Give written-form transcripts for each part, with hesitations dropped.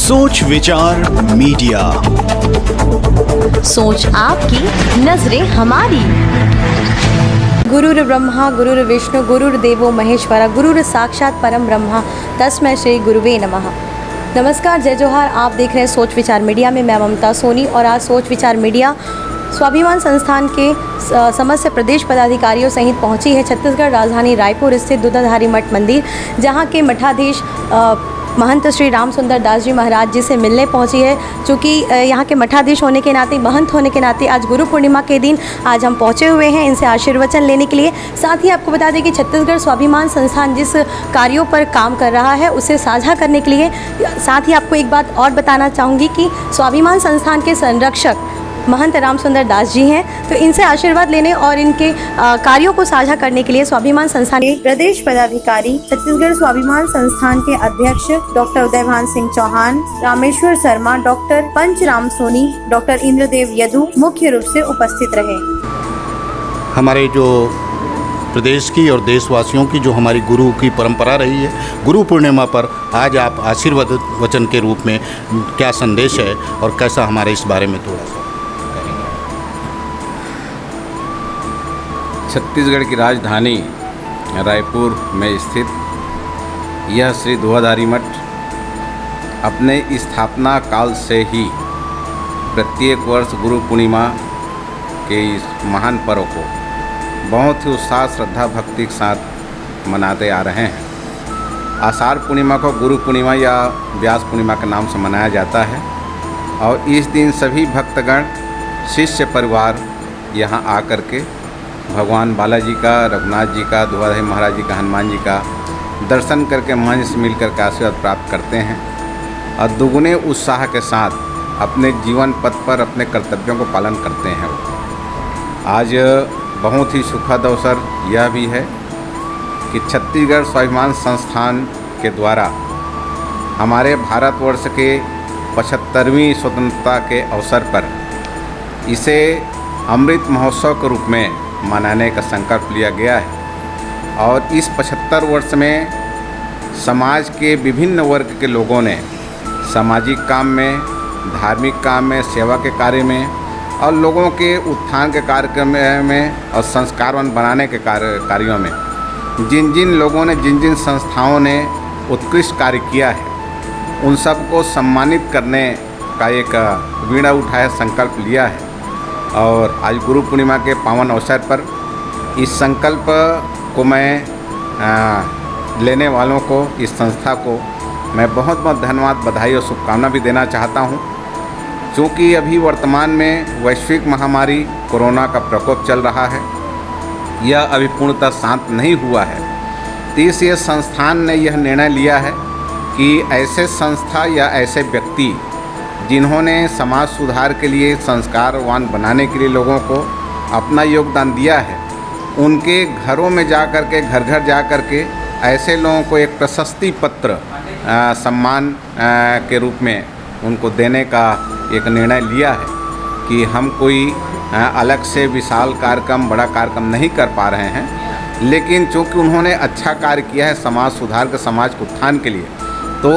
सोच विचार मीडिया, सोच आपकी, नजरें हमारी। गुरुर् ब्रह्मा गुरुर् विष्णु गुरुर्देवो महेश्वरा गुरुर् साक्षात परम ब्रह्मा तस्मै श्री गुरुवे नमः। नमस्कार, जय जोहार। आप देख रहे हैं सोच विचार मीडिया में। मैं ममता सोनी और आज सोच विचार मीडिया स्वाभिमान संस्थान के समस्त प्रदेश पदाधिकारियों सहित पहुंची है छत्तीसगढ़ राजधानी रायपुर स्थित दूधाधारी मठ मंदिर, जहां के मठाधीश महंत श्री राम सुंदर दास जी महाराज जी से मिलने पहुंची है। चूँकि यहाँ के मठाधीश होने के नाते, महंत होने के नाते आज गुरु पूर्णिमा के दिन आज हम पहुँचे हुए हैं इनसे आशीर्वचन लेने के लिए। साथ ही आपको बता दें कि छत्तीसगढ़ स्वाभिमान संस्थान जिस कार्यों पर काम कर रहा है उसे साझा करने के लिए, साथ ही आपको एक बात और बताना चाहूँगी कि स्वाभिमान संस्थान के संरक्षक महंत राम सुंदर दास जी हैं, तो इनसे आशीर्वाद लेने और इनके कार्यों को साझा करने के लिए स्वाभिमान संस्थान के प्रदेश पदाधिकारी, छत्तीसगढ़ स्वाभिमान संस्थान के अध्यक्ष doctor Udaybhan Singh Chauhan, Rameshwar Sharma, doctor Panchram Soni, doctor Indradev Yadu मुख्य रूप से उपस्थित रहे। हमारे जो प्रदेश की और देशवासियों की जो हमारी गुरु की परंपरा रही है, गुरु पूर्णिमा पर आज आप आशीर्वाद वचन के रूप में क्या संदेश है और कैसा हमारे इस बारे में थोड़ा सा छत्तीसगढ़ की राजधानी रायपुर में स्थित यह श्री दूधाधारी मठ अपने स्थापना काल से ही प्रत्येक वर्ष गुरु पूर्णिमा के इस महान पर्व को बहुत ही उत्साह, श्रद्धा, भक्ति के साथ मनाते आ रहे हैं। आषाढ़ पूर्णिमा को गुरु पूर्णिमा या व्यास पूर्णिमा के नाम से मनाया जाता है और इस दिन सभी भक्तगण, शिष्य परिवार यहाँ आकर के भगवान बालाजी का, रघुनाथ जी का, दूधाधारी महाराज जी का, हनुमान जी का दर्शन करके मंच से मिल कर के आशीर्वाद प्राप्त करते हैं और दुगुने उत्साह के साथ अपने जीवन पथ पर अपने कर्तव्यों को पालन करते हैं। आज बहुत ही सुखद अवसर यह भी है कि छत्तीसगढ़ स्वाभिमान संस्थान के द्वारा हमारे भारतवर्ष के 75वीं स्वतंत्रता के अवसर पर इसे अमृत महोत्सव के रूप में मनाने का संकल्प लिया गया है और इस 75 वर्ष में समाज के विभिन्न वर्ग के लोगों ने सामाजिक काम में, धार्मिक काम में, सेवा के कार्य में और लोगों के उत्थान के कार्यक्रम में और संस्कारवान बनाने के कार्यों में जिन जिन लोगों ने, जिन जिन संस्थाओं ने उत्कृष्ट कार्य किया है, उन सबको सम्मानित करने का एक वीणा उठाया, संकल्प लिया है। और आज गुरु पूर्णिमा के पावन अवसर पर इस संकल्प को मैं लेने वालों को, इस संस्था को मैं बहुत बहुत धन्यवाद, बधाई और शुभकामना भी देना चाहता हूं। क्योंकि अभी वर्तमान में वैश्विक महामारी कोरोना का प्रकोप चल रहा है, यह अभी पूर्णतः शांत नहीं हुआ है, तो इसलिए संस्थान ने यह निर्णय लिया है कि ऐसे संस्था या ऐसे व्यक्ति जिन्होंने समाज सुधार के लिए, संस्कारवान बनाने के लिए लोगों को अपना योगदान दिया है, उनके घरों में जा कर के, घर घर जा कर के ऐसे लोगों को एक प्रशस्ति पत्र सम्मान के रूप में उनको देने का एक निर्णय लिया है कि हम कोई अलग से विशाल कार्यक्रम, बड़ा कार्यक्रम नहीं कर पा रहे हैं, लेकिन चूँकि उन्होंने अच्छा कार्य किया है समाज सुधार के, समाज के उत्थान के लिए, तो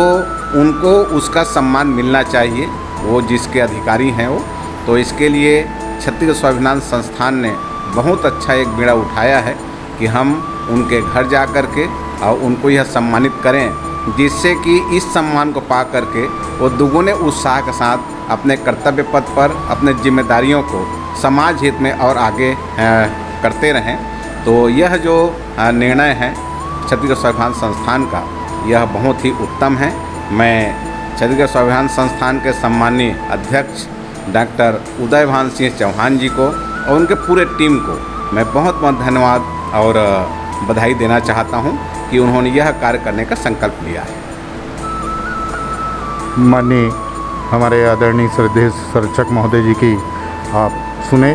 उनको उसका सम्मान मिलना चाहिए, वो जिसके अधिकारी हैं वो। तो इसके लिए छत्तीसगढ़ स्वाभिमान संस्थान ने बहुत अच्छा एक बीड़ा उठाया है कि हम उनके घर जा कर के और उनको यह सम्मानित करें, जिससे कि इस सम्मान को पा करके वो दुगुने उत्साह के साथ अपने कर्तव्य पथ पर अपने जिम्मेदारियों को समाज हित में और आगे करते रहें। तो यह जो निर्णय है छत्तीसगढ़ स्वाभिमान संस्थान का, यह बहुत ही उत्तम है। मैं छत्तीसगढ़ स्वाभिमान संस्थान के सम्मानीय अध्यक्ष डॉक्टर उदयभान सिंह चौहान जी को और उनके पूरे टीम को मैं बहुत बहुत धन्यवाद और बधाई देना चाहता हूं कि उन्होंने यह कार्य करने का संकल्प लिया है। माननीय हमारे आदरणीय श्रद्धेय संरक्षक महोदय जी की आप सुने।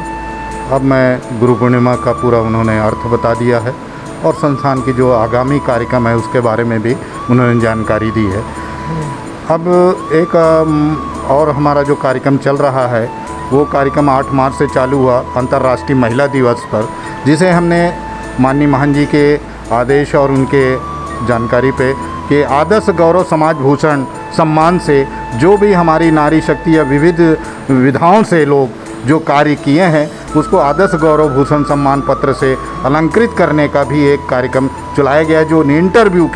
अब मैं गुरु पूर्णिमा का पूरा उन्होंने अर्थ बता दिया है और संस्थान की जो आगामी कार्यक्रम है उसके बारे में भी उन्होंने जानकारी दी है। अब एक और हमारा जो कार्यक्रम चल रहा है वो कार्यक्रम 8 मार्च से चालू हुआ अंतर्राष्ट्रीय महिला दिवस पर, जिसे हमने माननीय महंत जी के आदेश और उनके जानकारी पे कि आदर्श गौरव समाज भूषण सम्मान से जो भी हमारी नारी शक्ति या विविध विधाओं से लोग जो कार्य किए हैं उसको आदर्श गौरव भूषण सम्मान पत्र से अलंकृत करने का भी एक कार्यक्रम चलाया गया है, जो इंटरव्यू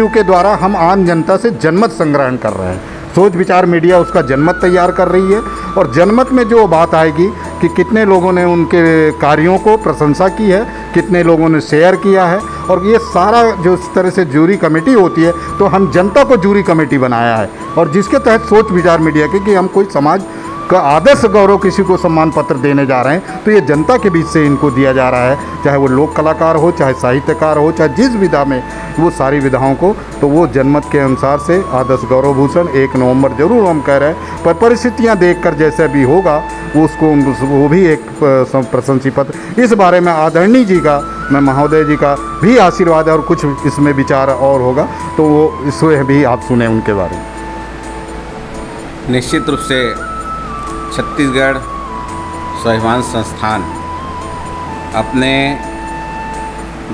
के द्वारा हम आम जनता से जनमत संग्रहण कर रहे हैं। सोच विचार मीडिया उसका जनमत तैयार कर रही है और जनमत में जो बात आएगी कि कितने लोगों ने उनके कार्यों को प्रशंसा की है, कितने लोगों ने शेयर किया है, और ये सारा जो इस तरह से जूरी कमेटी होती है, तो हम जनता को जूरी कमेटी बनाया है और जिसके तहत सोच विचार मीडिया के कि हम कोई समाज का आदर्श गौरव किसी को सम्मान पत्र देने जा रहे हैं तो ये जनता के बीच से इनको दिया जा रहा है, चाहे वो लोक कलाकार हो, चाहे साहित्यकार हो, चाहे जिस विधा में, वो सारी विधाओं को। तो वो जनमत के अनुसार से आदर्श गौरव भूषण 1 नवंबर जरूर हम कह रहे हैं, पर परिस्थितियां देखकर जैसे भी होगा वो वो भी एक प्रशंसी पत्र। इस बारे में आदरणीय जी का, मैं महोदय जी का भी आशीर्वाद है और कुछ इसमें विचार और होगा तो वो इसमें भी आप सुने उनके बारे में। निश्चित रूप से छत्तीसगढ़ स्वाभिमान संस्थान अपने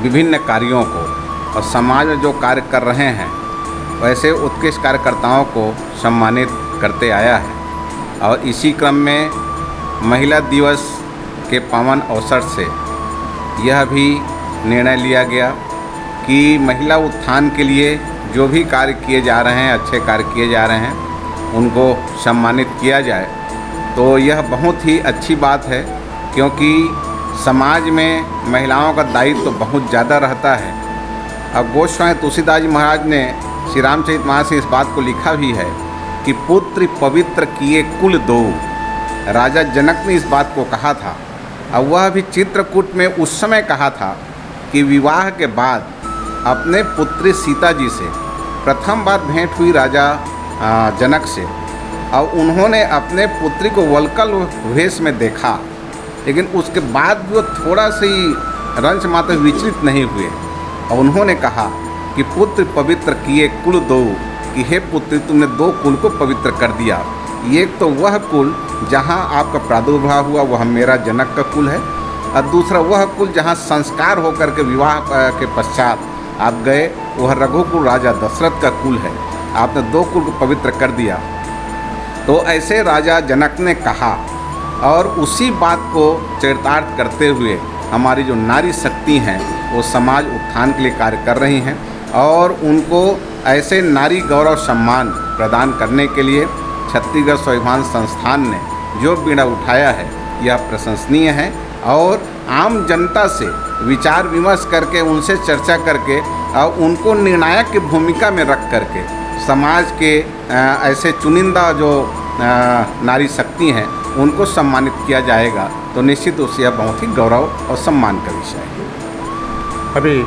विभिन्न कार्यों को और समाज में जो कार्य कर रहे हैं वैसे उत्कृष्ट कार्यकर्ताओं को सम्मानित करते आया है और इसी क्रम में महिला दिवस के पावन अवसर से यह भी निर्णय लिया गया कि महिला उत्थान के लिए जो भी कार्य किए जा रहे हैं, अच्छे कार्य किए जा रहे हैं, उनको सम्मानित किया जाए। तो यह बहुत ही अच्छी बात है क्योंकि समाज में महिलाओं का दायित्व तो बहुत ज़्यादा रहता है। अब गोस्वामी तुलसीदास जी महाराज ने श्री रामचरितमानस में इस बात को लिखा भी है कि पुत्र पवित्र किए कुल दो। राजा जनक ने इस बात को कहा था और वह भी चित्रकूट में उस समय कहा था कि विवाह के बाद अपने पुत्री सीता जी से प्रथम बार भेंट हुई राजा जनक से और उन्होंने अपने पुत्री को वल्कल वेश में देखा, लेकिन उसके बाद भी वो थोड़ा सी रंच मात्र विचलित नहीं हुए और उन्होंने कहा कि पुत्र पवित्र किए कुल दो, कि हे पुत्री तुमने 2 कुल को पवित्र कर दिया। एक तो वह कुल जहाँ आपका प्रादुर्भाव हुआ वह मेरा जनक का कुल है और दूसरा वह कुल जहाँ संस्कार होकर के विवाह के पश्चात आप गए वह रघुकुल राजा दशरथ का कुल है। आपने 2 कुल को पवित्र कर दिया। तो ऐसे राजा जनक ने कहा और उसी बात को चरितार्थ करते हुए हमारी जो नारी शक्ति हैं वो समाज उत्थान के लिए कार्य कर रही हैं और उनको ऐसे नारी गौरव सम्मान प्रदान करने के लिए छत्तीसगढ़ स्वाभिमान संस्थान ने जो बीड़ा उठाया है यह प्रशंसनीय है और आम जनता से विचार विमर्श करके उनसे चर्चा करके और उनको निर्णायक की भूमिका में रख करके समाज के ऐसे चुनिंदा जो नारी शक्ति हैं उनको सम्मानित किया जाएगा तो निश्चित रूप से यह बहुत ही गौरव और सम्मान का विषय है। अभी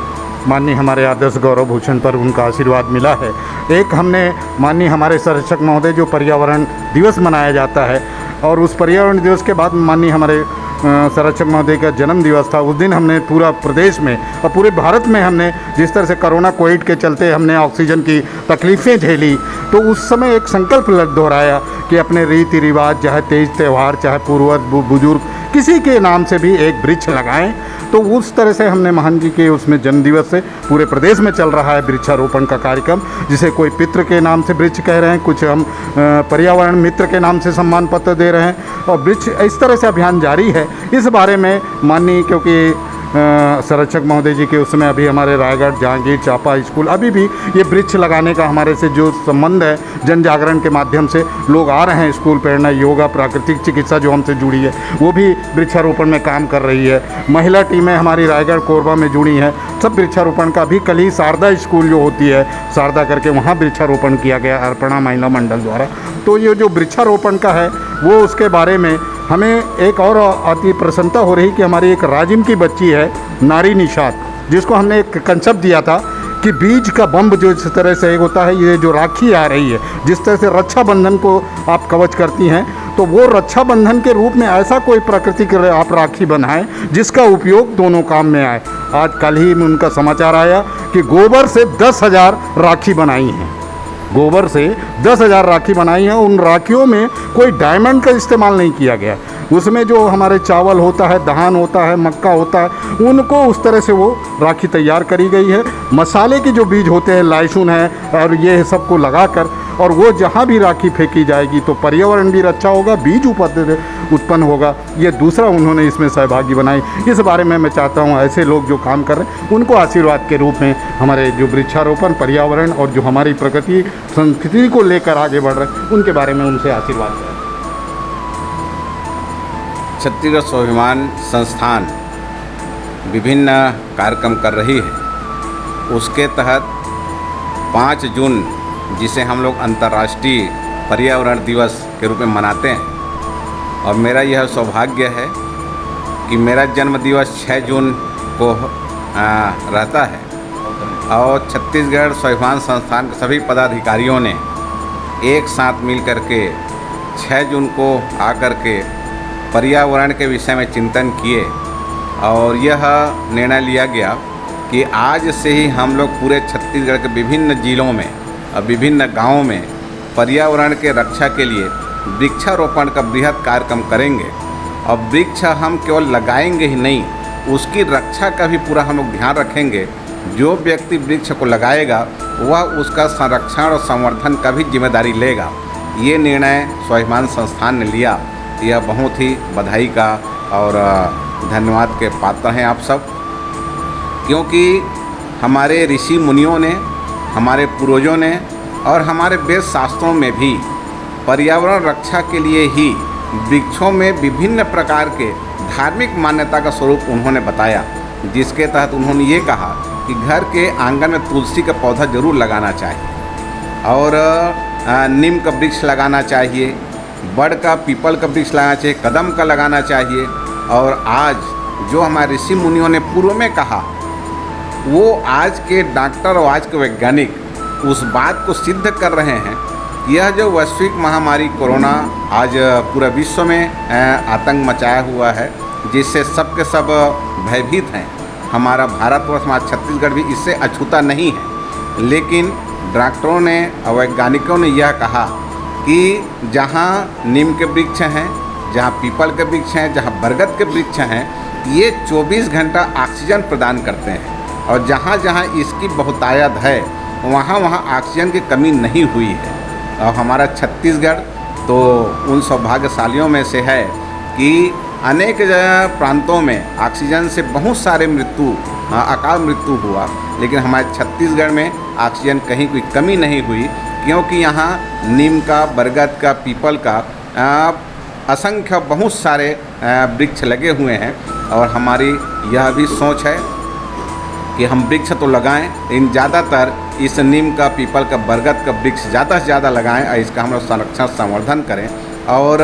माननीय हमारे आदर्श गौरव भूषण पर उनका आशीर्वाद मिला है। एक हमने माननीय हमारे संरक्षक महोदय जो पर्यावरण दिवस मनाया जाता है और उस पर्यावरण दिवस के बाद माननीय हमारे संरक्षक महोदय का जन्म दिवस था, उस दिन हमने पूरा प्रदेश में और पूरे भारत में हमने जिस तरह से कोरोना कोविड के चलते हमने ऑक्सीजन की तकलीफ़ें झेली, तो उस समय एक संकल्प दोहराया कि अपने रीति रिवाज, चाहे तेज त्यौहार, चाहे पूर्वज बुजुर्ग, किसी के नाम से भी एक वृक्ष लगाएं। तो उस तरह से हमने महान जी के उसमें जन्मदिवस से पूरे प्रदेश में चल रहा है वृक्षारोपण का कार्यक्रम, जिसे कोई पितृ के नाम से वृक्ष कह रहे हैं, कुछ हम पर्यावरण मित्र के नाम से सम्मान पत्र दे रहे हैं और वृक्ष इस तरह से अभियान जारी है। इस बारे में माननीय क्योंकि संरक्षक महोदय जी के उसमें अभी हमारे रायगढ़, जहांगीर चांपा स्कूल अभी भी ये वृक्ष लगाने का हमारे से जो संबंध है जन जागरण के माध्यम से लोग आ रहे हैं स्कूल, प्रेरणा योगा, प्राकृतिक चिकित्सा जो हमसे जुड़ी है वो भी वृक्षारोपण में काम कर रही है। महिला टीमें हमारी रायगढ़ कोरबा में जुड़ी हैं, सब वृक्षारोपण का भी कल ही शारदा स्कूल जो होती है शारदा करके वहाँ वृक्षारोपण किया गया अर्पणा महिला मंडल द्वारा। तो ये जो वृक्षारोपण का है वो उसके बारे में हमें एक और अति प्रसन्नता हो रही कि हमारी एक राजिम की बच्ची है नारी निषाद, जिसको हमने एक कंसेप्ट दिया था कि बीज का बम्ब जो इस तरह से होता है, ये जो राखी आ रही है जिस तरह से रक्षाबंधन को आप कवच करती हैं, तो वो रक्षाबंधन के रूप में ऐसा कोई प्राकृतिक आप राखी बनाएं जिसका उपयोग दोनों काम में आए। आज कल ही में उनका समाचार आया कि गोबर से 10,000 राखी बनाई हैं, गोबर से 10,000 राखी बनाई हैं। उन राखियों में कोई डायमंड का इस्तेमाल नहीं किया गया, उसमें जो हमारे चावल होता है, धान होता है, मक्का होता है, उनको उस तरह से वो राखी तैयार करी गई है। मसाले के जो बीज होते हैं, लहसुन है और ये सबको लगाकर और वो जहाँ भी राखी फेंकी जाएगी तो पर्यावरण भी अच्छा होगा, बीज उत्पन्न होगा। ये दूसरा उन्होंने इसमें सहभागी बनाई। इस बारे में मैं चाहता हूँ ऐसे लोग जो काम कर रहे हैं उनको आशीर्वाद के रूप में हमारे जो वृक्षारोपण, पर्यावरण और जो हमारी प्रकृति संस्कृति को लेकर आगे बढ़ रहे हैं उनके बारे में उनसे आशीर्वाद करें। छत्तीसगढ़ स्वाभिमान संस्थान विभिन्न कार्यक्रम कर रही है। उसके तहत 5 जून जिसे हम लोग अंतर्राष्ट्रीय पर्यावरण दिवस के रूप में मनाते हैं, और मेरा यह सौभाग्य है कि मेरा जन्म दिवस 6 जून को रहता है और छत्तीसगढ़ स्वाभिमान संस्थान के सभी पदाधिकारियों ने एक साथ मिल करके 6 जून को आकर के पर्यावरण के विषय में चिंतन किए और यह निर्णय लिया गया कि आज से ही हम लोग पूरे छत्तीसगढ़ के विभिन्न जिलों में और विभिन्न गांवों में पर्यावरण के रक्षा के लिए वृक्षारोपण का बृहद कार्यक्रम करेंगे। और वृक्ष हम केवल लगाएंगे ही नहीं, उसकी रक्षा का भी पूरा हम लोग ध्यान रखेंगे। जो व्यक्ति वृक्ष को लगाएगा वह उसका संरक्षण और संवर्धन का भी जिम्मेदारी लेगा। ये निर्णय स्वाभिमान संस्थान ने लिया। यह बहुत ही बधाई का और धन्यवाद के पात्र हैं आप सब, क्योंकि हमारे ऋषि मुनियों ने, हमारे पूर्वजों ने और हमारे वेद शास्त्रों में भी पर्यावरण रक्षा के लिए ही वृक्षों में विभिन्न प्रकार के धार्मिक मान्यता का स्वरूप उन्होंने बताया, जिसके तहत उन्होंने ये कहा कि घर के आंगन में तुलसी का पौधा जरूर लगाना चाहिए और नीम का वृक्ष लगाना चाहिए, बड़ का, पीपल का वृक्ष लगाना चाहिए, कदम का लगाना चाहिए। और आज जो हमारे ऋषि मुनियों ने पूर्व में कहा, वो आज के डॉक्टर और आज के वैज्ञानिक उस बात को सिद्ध कर रहे हैं। यह जो वैश्विक महामारी कोरोना आज पूरा विश्व में आतंक मचाया हुआ है, जिससे सब के सब भयभीत हैं। हमारा भारतवर्ष, हमारा छत्तीसगढ़ भी इससे अछूता नहीं है। लेकिन डॉक्टरों ने और वैज्ञानिकों ने यह कहा कि जहाँ नीम के वृक्ष हैं, जहाँ पीपल के वृक्ष हैं, जहाँ बरगद के वृक्ष हैं, ये 24 घंटा ऑक्सीजन प्रदान करते हैं और जहाँ जहाँ इसकी बहुतायत है वहाँ वहाँ ऑक्सीजन की कमी नहीं हुई है। और हमारा छत्तीसगढ़ तो उन सौभाग्यशालियों में से है कि अनेक प्रांतों में ऑक्सीजन से बहुत सारे अकाल मृत्यु हुआ, लेकिन हमारे छत्तीसगढ़ में ऑक्सीजन कहीं कोई कमी नहीं हुई, क्योंकि यहाँ नीम का, बरगद का, पीपल का असंख्य बहुत सारे वृक्ष लगे हुए हैं। और हमारी यह भी सोच है कि हम वृक्ष तो लगाएं, लेकिन ज़्यादातर इस नीम का, पीपल का, बरगद का वृक्ष ज़्यादा से ज़्यादा लगाएं और इसका हम लोग संरक्षण संवर्धन करें। और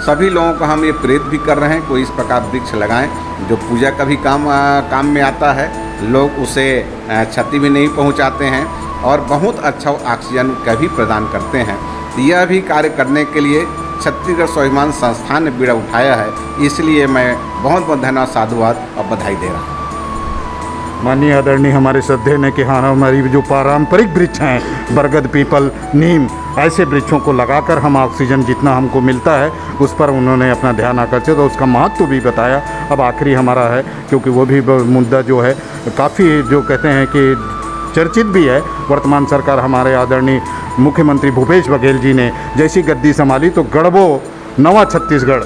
सभी लोगों को हम ये प्रेरित भी कर रहे हैं कोई इस प्रकार वृक्ष लगाएं जो पूजा का भी काम में आता है, लोग उसे क्षति भी नहीं पहुंचाते हैं और बहुत अच्छा ऑक्सीजन का भी प्रदान करते हैं। यह भी कार्य करने के लिए छत्तीसगढ़ स्वाभिमान संस्थान ने बीड़ा उठाया है, इसलिए मैं बहुत बहुत धन्यवाद, साधुवाद और बधाई दे रहा हूँ। माननीय आदरणीय हमारे श्रद्धेय ने कि हाँ, हमारी जो पारंपरिक वृक्ष हैं, बरगद, पीपल, नीम, ऐसे वृक्षों को लगाकर हम ऑक्सीजन जितना हमको मिलता है उस पर उन्होंने अपना ध्यान आकर्षित और उसका महत्व भी बताया। अब आखिरी हमारा है, क्योंकि वो भी मुद्दा जो है काफ़ी जो कहते हैं कि चर्चित भी है। वर्तमान सरकार, हमारे आदरणीय मुख्यमंत्री भूपेश बघेल जी ने जैसी गद्दी संभाली तो गढ़बो नवा छत्तीसगढ़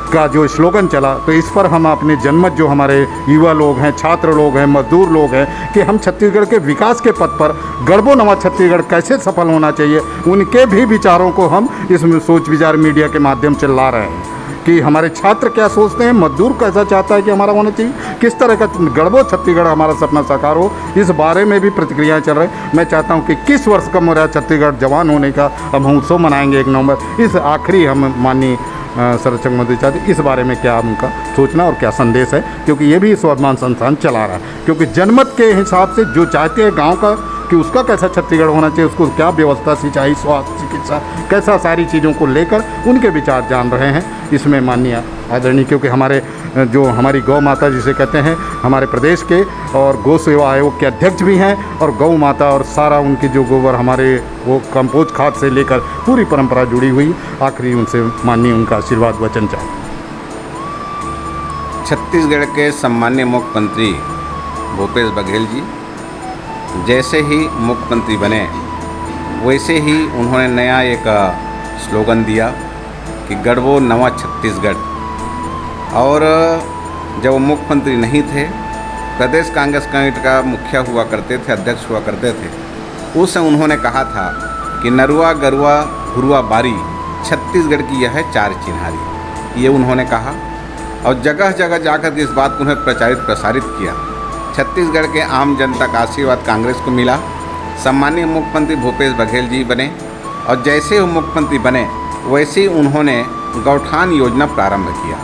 का जो स्लोगन चला, तो इस पर हम अपने जनमत जो हमारे युवा लोग हैं, छात्र लोग हैं, मजदूर लोग हैं, कि हम छत्तीसगढ़ के विकास के पथ पर गढ़बो नवा छत्तीसगढ़ कैसे सफल होना चाहिए, उनके भी विचारों को हम इसमें सोच विचार मीडिया के माध्यम से ला रहे हैं कि हमारे छात्र क्या सोचते हैं, मजदूर कैसा चाहता है कि हमारा होना चाहिए, किस तरह का गढ़बो छत्तीसगढ़ हमारा सपना साकार हो, इस बारे में भी प्रतिक्रियाएं चल रही हैं। मैं चाहता हूं कि किस वर्ष का मेरा छत्तीसगढ़ जवान होने का हम उत्सव मनाएंगे 1 नवंबर, इस आखिरी हम माननीय संरक्षक महोदय चाहते इस बारे में क्या उनका सोचना और क्या संदेश है, क्योंकि ये भी स्वाभिमान संस्थान चला रहा है। क्योंकि जनमत के हिसाब से जो चाहते हैं गांव का कि उसका कैसा छत्तीसगढ़ होना चाहिए, उसको क्या व्यवस्था, सिंचाई, स्वास्थ्य, चिकित्सा, कैसा सारी चीज़ों को लेकर उनके विचार जान रहे हैं। इसमें माननीय आदरणीय, क्योंकि हमारे जो हमारी गौ माता जिसे कहते हैं हमारे प्रदेश के, और गौ सेवा आयोग के अध्यक्ष भी हैं, और गौ माता और सारा उनकी जो गोबर हमारे वो कंपोस्ट खाद से लेकर पूरी परंपरा जुड़ी हुई। आखिरी उनसे माननीय उनका आशीर्वाद वचन चाहे। छत्तीसगढ़ के सम्माननीय मुख्यमंत्री भूपेश बघेल जी जैसे ही मुख्यमंत्री बने वैसे ही उन्होंने नया एक स्लोगन दिया कि गढ़वो नवा छत्तीसगढ़। और जब वो मुख्यमंत्री नहीं थे, प्रदेश कांग्रेस कमेटी का मुखिया हुआ करते थे, अध्यक्ष हुआ करते थे, उस समय उन्होंने कहा था कि नरुआ गरुआ घुरुआ बारी छत्तीसगढ़ की यह है चार चिन्हारी। ये उन्होंने कहा और जगह जगह जाकर इस बात को उन्हें प्रसारित किया। छत्तीसगढ़ के आम जनता का आशीर्वाद कांग्रेस को मिला। सम्मानीय मुख्यमंत्री भूपेश बघेल जी बने और जैसे वो मुख्यमंत्री बने वैसे ही उन्होंने गौठान योजना प्रारंभ किया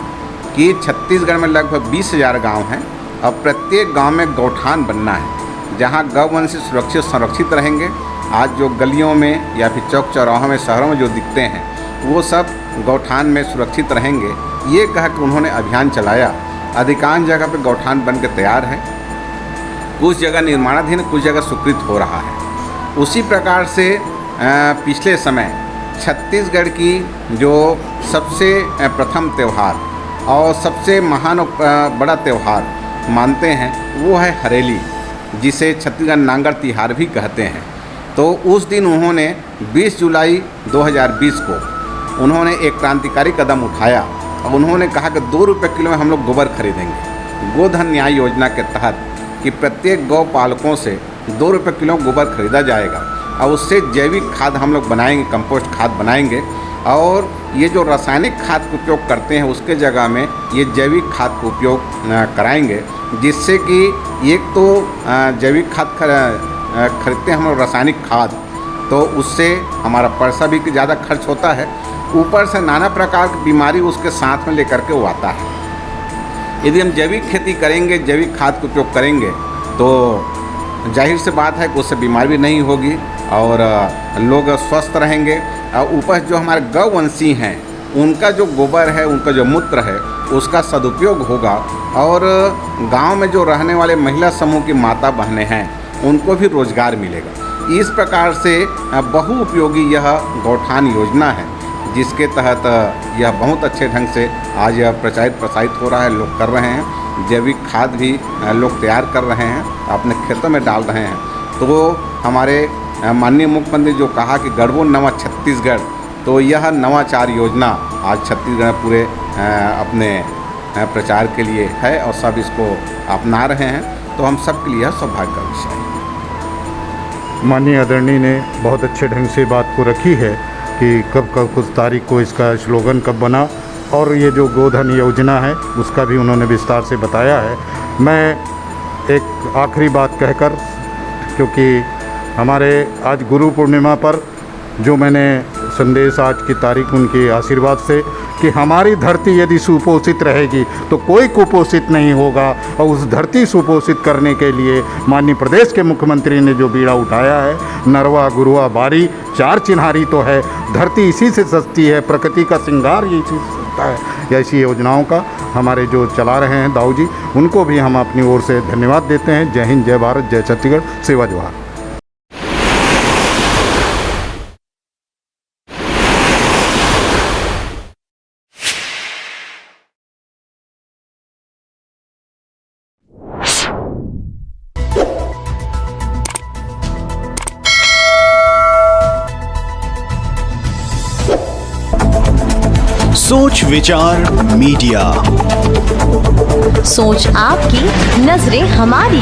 कि छत्तीसगढ़ में लगभग 20,000 गाँव हैं और प्रत्येक गांव में गौठान बनना है जहां गौवंश सुरक्षित संरक्षित रहेंगे। आज जो गलियों में या फिर चौक चौराहों में शहरों में जो दिखते हैं वो सब गौठान में सुरक्षित रहेंगे। ये कह के उन्होंने अभियान चलाया। अधिकांश जगह पे गौठान बन के तैयार है, कुछ जगह निर्माणाधीन, कुछ जगह स्वीकृत हो रहा है। उसी प्रकार से पिछले समय छत्तीसगढ़ की जो सबसे प्रथम त्यौहार और सबसे महान और बड़ा त्यौहार मानते हैं वो है हरेली, जिसे छत्तीसगढ़ नांगर तिहार भी कहते हैं। तो उस दिन उन्होंने 20 जुलाई 2020 को उन्होंने एक क्रांतिकारी कदम उठाया और उन्होंने कहा कि 2 रुपये किलो में हम लोग गोबर खरीदेंगे। गोधन न्याय योजना के तहत कि प्रत्येक गौ पालकों से 2 रुपये किलो गोबर खरीदा जाएगा और उससे जैविक खाद हम लोग बनाएंगे, कंपोस्ट खाद बनाएंगे। और ये जो रासायनिक खाद का उपयोग करते हैं उसके जगह में ये जैविक खाद का उपयोग कराएंगे, जिससे कि एक तो जैविक खाद खरीदते हैं हम लोग रासायनिक खाद, तो उससे हमारा पैसा भी ज़्यादा खर्च होता है, ऊपर से नाना प्रकार की बीमारी उसके साथ में लेकर के वो आता है। यदि हम जैविक खेती करेंगे, जैविक खाद का उपयोग करेंगे तो जाहिर सी बात है कि उससे बीमारी भी नहीं होगी और लोग स्वस्थ रहेंगे। और ऊपर जो हमारे गौवंशी हैं उनका जो गोबर है, उनका जो मूत्र है, उसका सदुपयोग होगा और गांव में जो रहने वाले महिला समूह की माता बहनें हैं उनको भी रोजगार मिलेगा। इस प्रकार से बहुउपयोगी यह गौठान योजना है, जिसके तहत यह बहुत अच्छे ढंग से आज यह प्रसारित हो रहा है, लोग कर रहे हैं। जैविक खाद भी लोग तैयार कर रहे हैं, अपने खेतों में डाल रहे हैं। तो हमारे माननीय मुख्यमंत्री जो कहा कि गढ़वो नवा छत्तीसगढ़, तो यह नवाचार योजना आज छत्तीसगढ़ पूरे अपने प्रचार के लिए है और सब इसको अपना रहे हैं। तो हम सब के लिए यह सौभाग्य का विषय है। माननीय आदरणीय ने बहुत अच्छे ढंग से बात को रखी है कि कब कुछ तारीख को इसका स्लोगन कब बना और ये जो गोधन योजना है उसका भी उन्होंने विस्तार से बताया है। मैं एक आखिरी बात कहकर, क्योंकि हमारे आज गुरु पूर्णिमा पर जो मैंने संदेश आज की तारीख उनके आशीर्वाद से कि हमारी धरती यदि सुपोषित रहेगी तो कोई कुपोषित नहीं होगा, और उस धरती सुपोषित करने के लिए माननीय प्रदेश के मुख्यमंत्री ने जो बीड़ा उठाया है, नरवा गुरुआ बारी चार चिन्हारी तो है, धरती इसी से सस्ती है, प्रकृति का श्रृंगार ये इसी से सस्ता है। ऐसी योजनाओं का हमारे जो चला रहे हैं दाऊ जी, उनको भी हम अपनी ओर से धन्यवाद देते हैं। जय हिंद, जय भारत, जय छत्तीसगढ़, सेवा जोहार। सोच विचार मीडिया, सोच आपकी, नजरें हमारी।